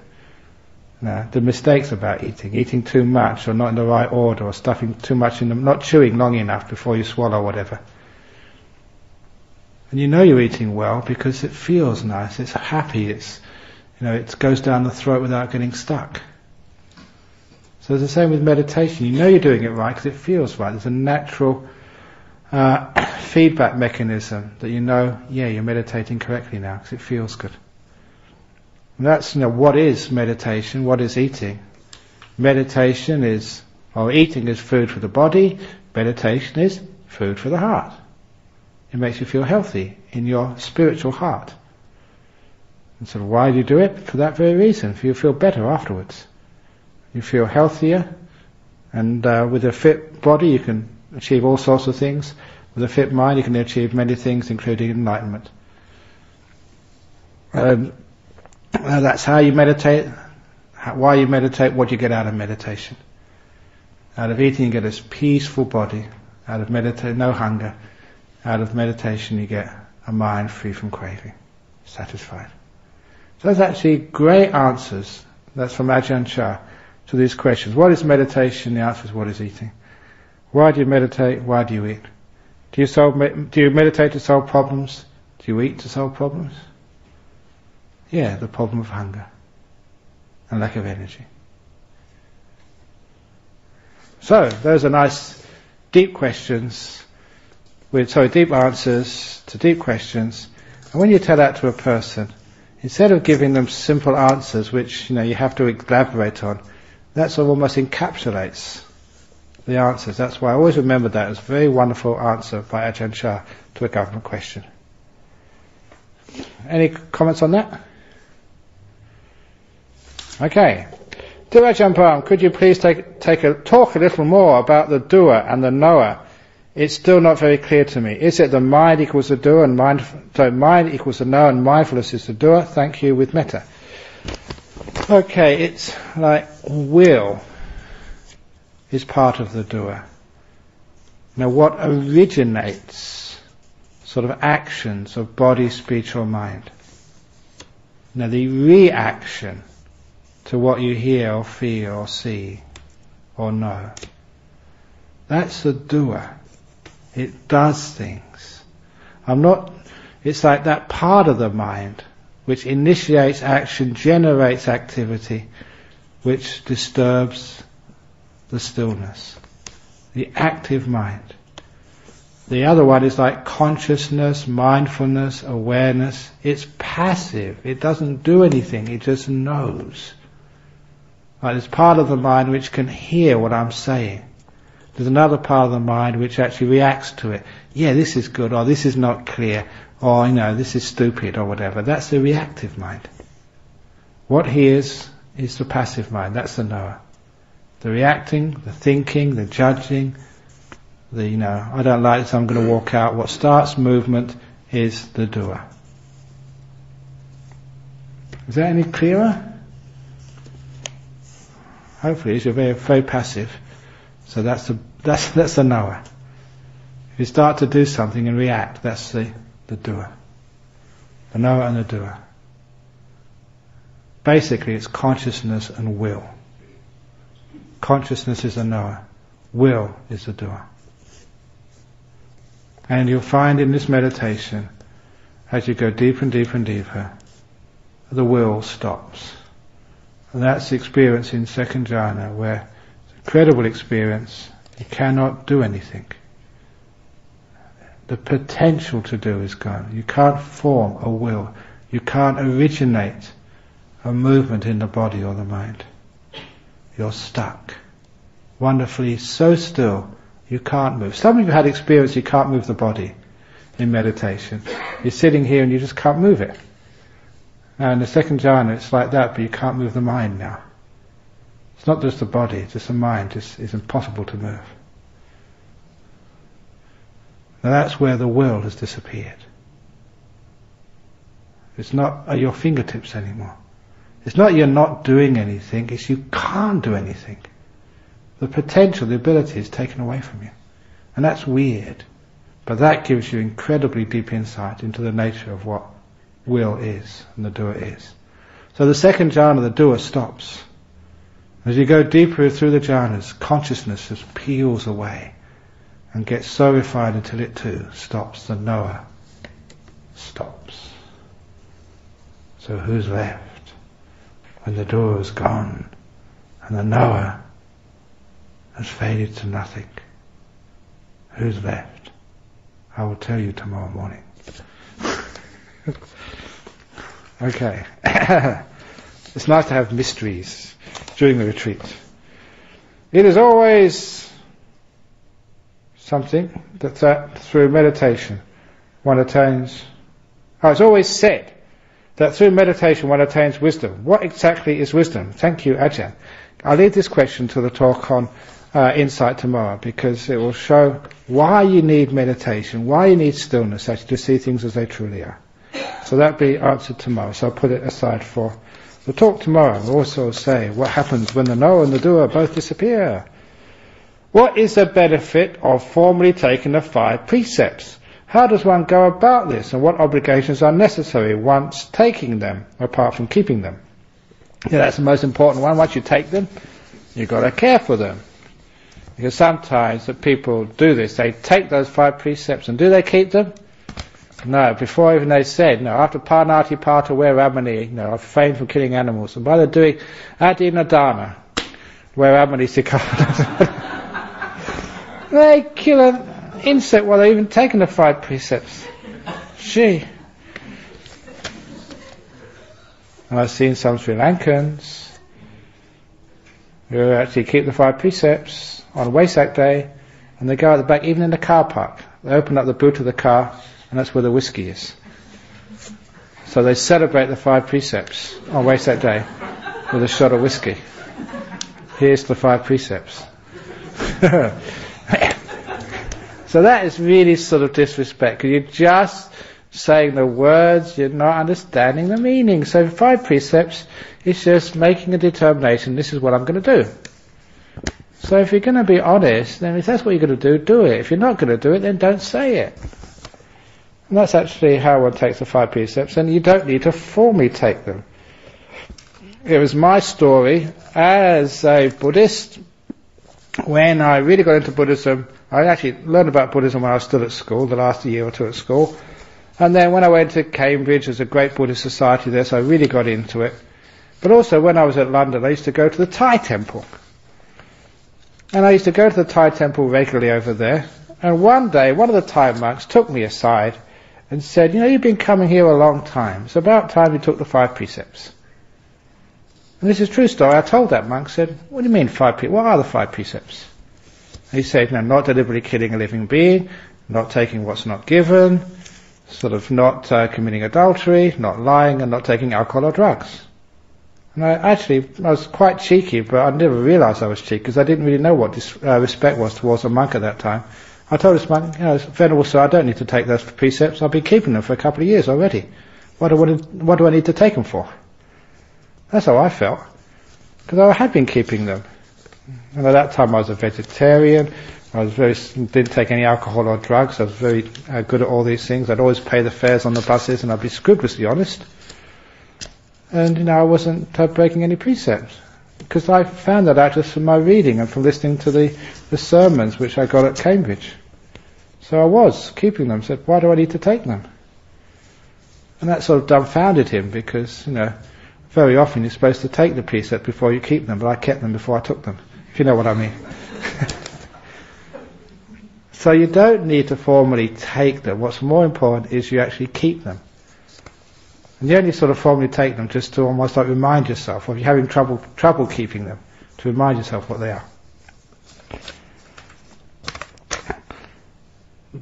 The mistakes about eating too much, or not in the right order, or stuffing too much in them, not chewing long enough before you swallow, whatever. And you're eating well because it feels nice, it's happy, it goes down the throat without getting stuck. So it's the same with meditation. You're doing it right because it feels right. There's a natural feedback mechanism that you're meditating correctly now because it feels good. And that's, what is meditation? What is eating? Meditation is, eating is food for the body. Meditation is food for the heart. It makes you feel healthy in your spiritual heart. And so why do you do it? For that very reason. For you feel better afterwards. You feel healthier, And with a fit body you can achieve all sorts of things. With a fit mind you can achieve many things, including enlightenment. That's how you meditate, why you meditate, what you get out of meditation. Out of eating you get a peaceful body. Out of meditation, no hunger. Out of meditation you get a mind free from craving, satisfied. So that's actually great answers. That's from Ajahn Chah to these questions. What is meditation? The answer is what is eating. Why do you meditate? Why do you eat? Do you meditate to solve problems? Do you eat to solve problems? Yeah, the problem of hunger and lack of energy. So, those are nice deep questions, deep answers to deep questions. And when you tell that to a person, instead of giving them simple answers which you have to elaborate on, that sort of almost encapsulates the answers. That's why I always remember that as a very wonderful answer by Ajahn Chah to a government question. Any comments on that? Okay. Dear Ajahn Brahm, could you please talk a little more about the doer and the knower? It's still not very clear to me. Is it the mind equals the doer and mind equals the knower and mindfulness is the doer? Thank you, with metta. Okay, it's like will is part of the doer. Now what originates sort of actions of body, speech or mind? Now the reaction to what you hear or feel or see or know, that's the doer. It does things. It's like that part of the mind which initiates action, generates activity, which disturbs the stillness. The active mind. The other one is like consciousness, mindfulness, awareness. It's passive. It doesn't do anything. It just knows. Like there's part of the mind which can hear what I'm saying. There's another part of the mind which actually reacts to it. Yeah, this is good, or this is not clear, or this is stupid, or whatever. That's the reactive mind. What hears is the passive mind. That's the knower. The reacting, the thinking, the judging, I don't like this, I'm going to walk out. What starts movement is the doer. Is that any clearer? Hopefully, you're very, very passive. So that's the knower. If you start to do something and react, that's the doer. The knower and the doer. Basically, it's consciousness and will. Consciousness is the knower. Will is the doer. And you'll find in this meditation, as you go deeper and deeper and deeper, the will stops. And that's the experience in second jhana, where it's an incredible experience. You cannot do anything. The potential to do is gone. You can't form a will. You can't originate a movement in the body or the mind. You're stuck. Wonderfully so still, you can't move. Some of you had experience you can't move the body in meditation. You're sitting here and you just can't move it. Now in the second jhana it's like that, but you can't move the mind now. It's not just the body, it's just the mind. It's impossible to move. Now that's where the will has disappeared. It's not at your fingertips anymore. It's not you're not doing anything, it's you can't do anything. The potential, the ability is taken away from you. And that's weird. But that gives you incredibly deep insight into the nature of what will is and the doer is. So the second jhana, the doer, stops. As you go deeper through the jhanas, consciousness just peels away and gets so refined until it too stops. The knower stops. So who's left when the doer is gone and the knower has faded to nothing? Who's left? I will tell you tomorrow morning. Okay. It's nice to have mysteries during the retreat. It is always something that through meditation one attains. It's always said that through meditation one attains wisdom. What exactly is wisdom? Thank you, Ajahn. I'll leave this question to the talk on insight tomorrow, because it will show why you need meditation, why you need stillness, actually, to see things as they truly are. So that'll be answered tomorrow, so I'll put it aside for the talk tomorrow. We'll also say what happens when the knower and the doer both disappear. What is the benefit of formally taking the 5 precepts? How does one go about this, and what obligations are necessary once taking them, apart from keeping them? Yeah, that's the most important one. Once you take them, you've got to care for them. Because sometimes the people do this, they take those 5 precepts, and do they keep them? No, before even they said, no, after Parnati Pata Veramani, I refrain from killing animals. And by the doing Adinadana, Veramani Sikkhata, they kill an insect while they're even taking the 5 precepts. Gee. And I've seen some Sri Lankans who actually keep the 5 precepts on Wesak Day, and they go out the back, even in the car park. They open up the boot of the car, and that's where the whiskey is. So they celebrate the 5 precepts on Wesak Day with a shot of whiskey. Here's the 5 precepts. So that is really sort of disrespect, because you're just saying the words, you're not understanding the meaning. So 5 precepts is just making a determination, this is what I'm going to do. So if you're going to be honest, then if that's what you're going to do it. If you're not going to do it, then don't say it. And that's actually how one takes the 5 precepts, and you don't need to formally take them. It was my story as a Buddhist. When I really got into Buddhism, I actually learned about Buddhism when I was still at school, the last year or 2 at school. And then when I went to Cambridge, there's a great Buddhist society there, so I really got into it. But also when I was at London, I used to go to the Thai temple. And I used to go to the Thai temple regularly over there. And one day, one of the Thai monks took me aside and said, you've been coming here a long time. It's about time you took the 5 precepts. And this is a true story. I told that monk, said, what do you mean 5 precepts? What are the 5 precepts? And he said, not deliberately killing a living being, not taking what's not given, sort of not committing adultery, not lying, and not taking alcohol or drugs. And I was quite cheeky, but I never realised I was cheeky, because I didn't really know what respect was towards a monk at that time. I told this monk, Venerable Sir, I don't need to take those precepts. I've been keeping them for a couple of years already. What do I need to take them for? That's how I felt, because I had been keeping them. And at that time I was a vegetarian. I didn't take any alcohol or drugs. I was very good at all these things. I'd always pay the fares on the buses, and I'd be scrupulously honest. And I wasn't breaking any precepts, because I found that out just from my reading and from listening to the sermons which I got at Cambridge. So I was keeping them. Said, why do I need to take them? And that sort of dumbfounded him, because very often you're supposed to take the precept before you keep them, but I kept them before I took them, if you know what I mean. So you don't need to formally take them. What's more important is you actually keep them. And you only sort of formally take them just to almost like remind yourself, or if you're having trouble keeping them, to remind yourself what they are.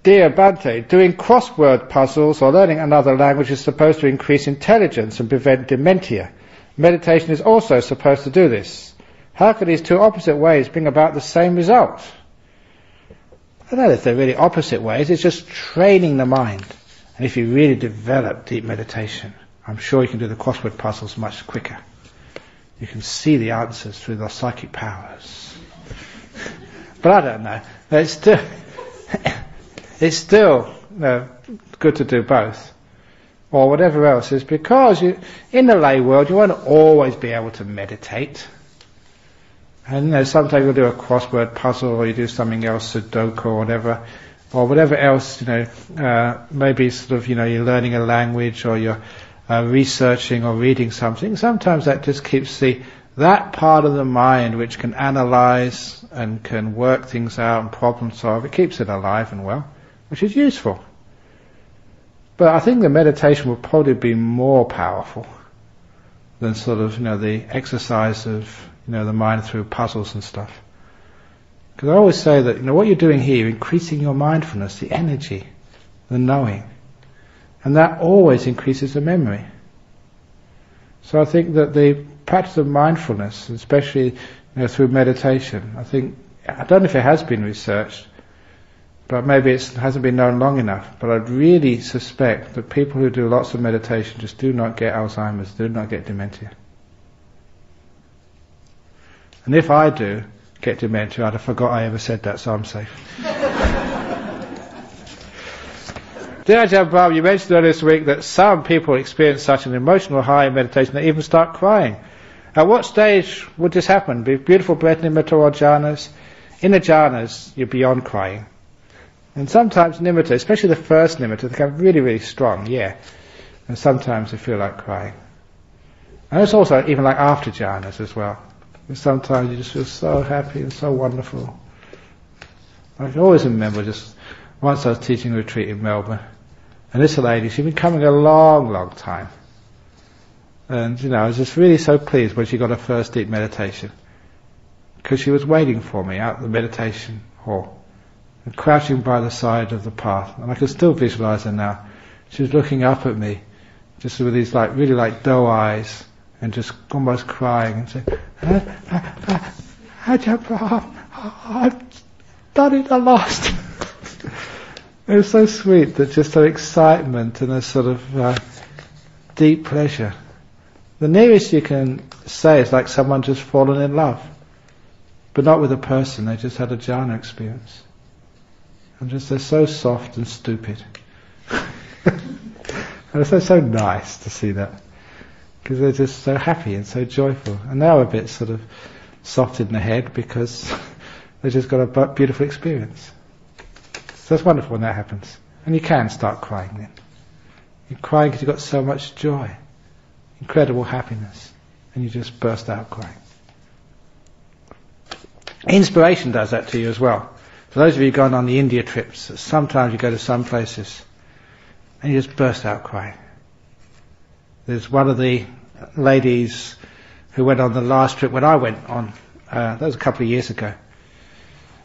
Dear Bhante, doing crossword puzzles or learning another language is supposed to increase intelligence and prevent dementia. Meditation is also supposed to do this. How can these 2 opposite ways bring about the same result? I don't know if they're really opposite ways. It's just training the mind. And if you really develop deep meditation, I'm sure you can do the crossword puzzles much quicker. You can see the answers through the psychic powers. But I don't know. It's still good to do both, or whatever else is, because in the lay world you won't always be able to meditate. And sometimes you'll do a crossword puzzle, or you do something else, Sudoku or whatever else, maybe sort of, you're learning a language, or you're researching or reading something. Sometimes that just keeps that part of the mind which can analyze and can work things out and problem solve, it keeps it alive and well, which is useful. But I think the meditation will probably be more powerful than sort of, the exercise of, the mind through puzzles and stuff. Because I always say that, what you're doing here, increasing your mindfulness, the energy, the knowing, and that always increases the memory. So I think that the practice of mindfulness, especially through meditation, I think I don't know if it has been researched, but maybe it hasn't been known long enough. But I'd really suspect that people who do lots of meditation just do not get Alzheimer's, do not get dementia. And if I do get dementia, I'd have forgot I ever said that, so I'm safe. Dear Ajahn Brahm, you mentioned earlier this week that some people experience such an emotional high in meditation they even start crying. At what stage would this happen? Be beautiful breath nimitta or jhanas? In the jhanas, you're beyond crying. And sometimes nimitta, especially the first nimitta, they become really, really strong, yeah. And sometimes they feel like crying. And it's also even like after jhanas as well. And sometimes you just feel so happy and so wonderful. I can always remember just once I was teaching a retreat in Melbourne, and this lady, she'd been coming a long, long time. And, I was just really so pleased when she got her first deep meditation. Because she was waiting for me out in the meditation hall, and crouching by the side of the path. And I can still visualize her now. She was looking up at me, just with these really doe eyes, and just almost crying, and saying, Ajahn Brahm, I've done it, I lost. It was so sweet, that just her excitement and a sort of deep pleasure. The nearest you can say is like someone just fallen in love, but not with a person. They just had a jhana experience, and they're so soft and stupid. And it's so nice to see that, because they're just so happy and so joyful, and they're a bit sort of soft in the head because they just got a beautiful experience. So it's wonderful when that happens. And you can start crying then. You're crying because you've got so much joy, incredible happiness, and you just burst out crying. Inspiration does that to you as well. For those of you who've gone on the India trips, sometimes you go to some places and you just burst out crying. There's one of the ladies who went on the last trip when I went on, that was a couple of years ago.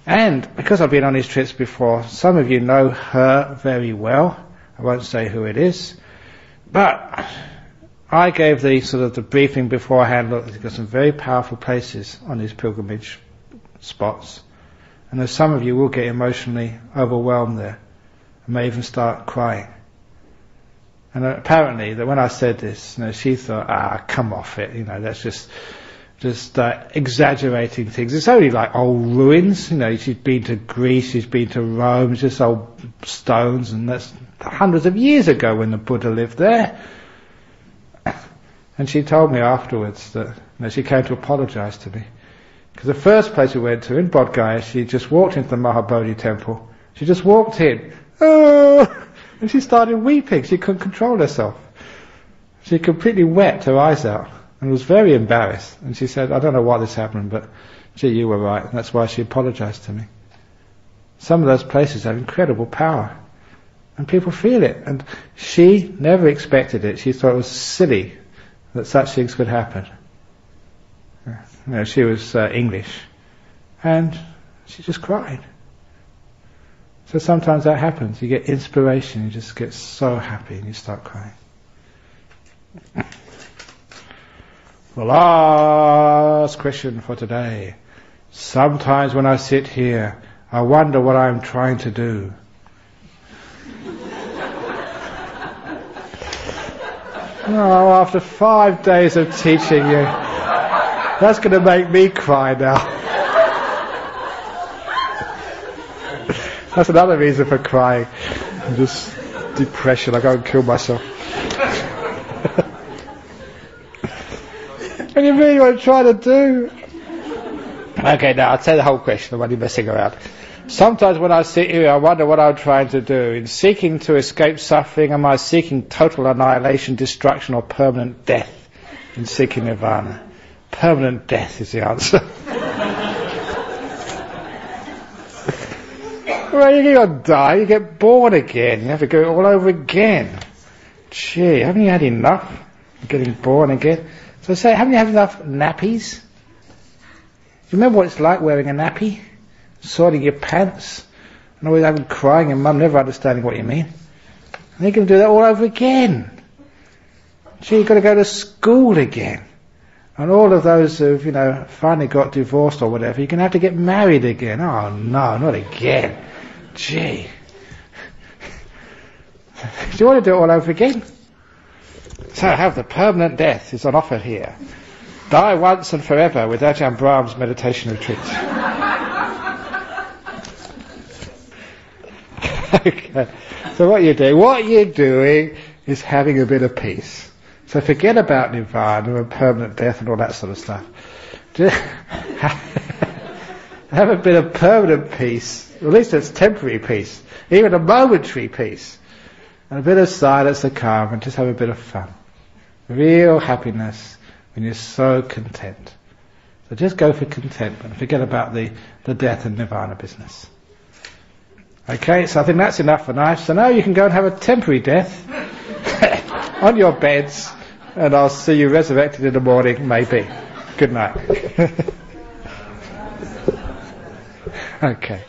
And because I've been on these trips before, some of you know her very well. I won't say who it is. But I gave the briefing beforehand. Look, there's got some very powerful places on these pilgrimage spots. And there's some of you will get emotionally overwhelmed there, and may even start crying. And apparently, that when I said this, she thought, come off it, that's just exaggerating things. It's only like old ruins, she's been to Greece, she's been to Rome, it's just old stones, and that's hundreds of years ago when the Buddha lived there. And she told me afterwards that she came to apologize to me. Because the first place we went to, in Bodh Gaya, she just walked into the Mahabodhi temple. She just walked in, and she started weeping. She couldn't control herself. She completely wept her eyes out, and was very embarrassed. And she said, I don't know why this happened, but gee, you were right. And that's why she apologized to me. Some of those places have incredible power, and people feel it. And she never expected it. She thought it was silly that such things could happen. She was English, and she just cried. So sometimes that happens. You get inspiration, you just get so happy, and you start crying. The last question for today. Sometimes when I sit here, I wonder what I'm trying to do. After 5 days of teaching you, that's going to make me cry now. That's another reason for crying. Just depression, I go and kill myself. And you really what I'm trying to do? Okay, now I'll tell the whole question, I'm only messing around. Sometimes when I sit here, I wonder what I'm trying to do. In seeking to escape suffering, am I seeking total annihilation, destruction, or permanent death in seeking nirvana? Permanent death is the answer. Well, you don't die, you get born again. You have to go all over again. Gee, haven't you had enough of getting born again? So I say, haven't you had enough nappies? Do you remember what it's like wearing a nappy? Soiling your pants? And always having crying and mum never understanding what you mean. And you're going to do that all over again. Gee, you've got to go to school again. And all of those who've, finally got divorced or whatever, you're going to have to get married again. Oh no, not again. Gee. Do you want to do it all over again? So have the permanent death is on offer here. Die once and forever with Ajahn Brahm's meditation retreat. Okay. So what you're doing is having a bit of peace. So forget about nirvana and permanent death and all that sort of stuff. Just have a bit of permanent peace. At least it's temporary peace. Even a momentary peace. And a bit of silence and calm, and just have a bit of fun. Real happiness when you're so content. So just go for contentment. Forget about the death and nirvana business. Okay, so I think that's enough for now. So now you can go and have a temporary death on your beds, and I'll see you resurrected in the morning, maybe. Good night. Okay.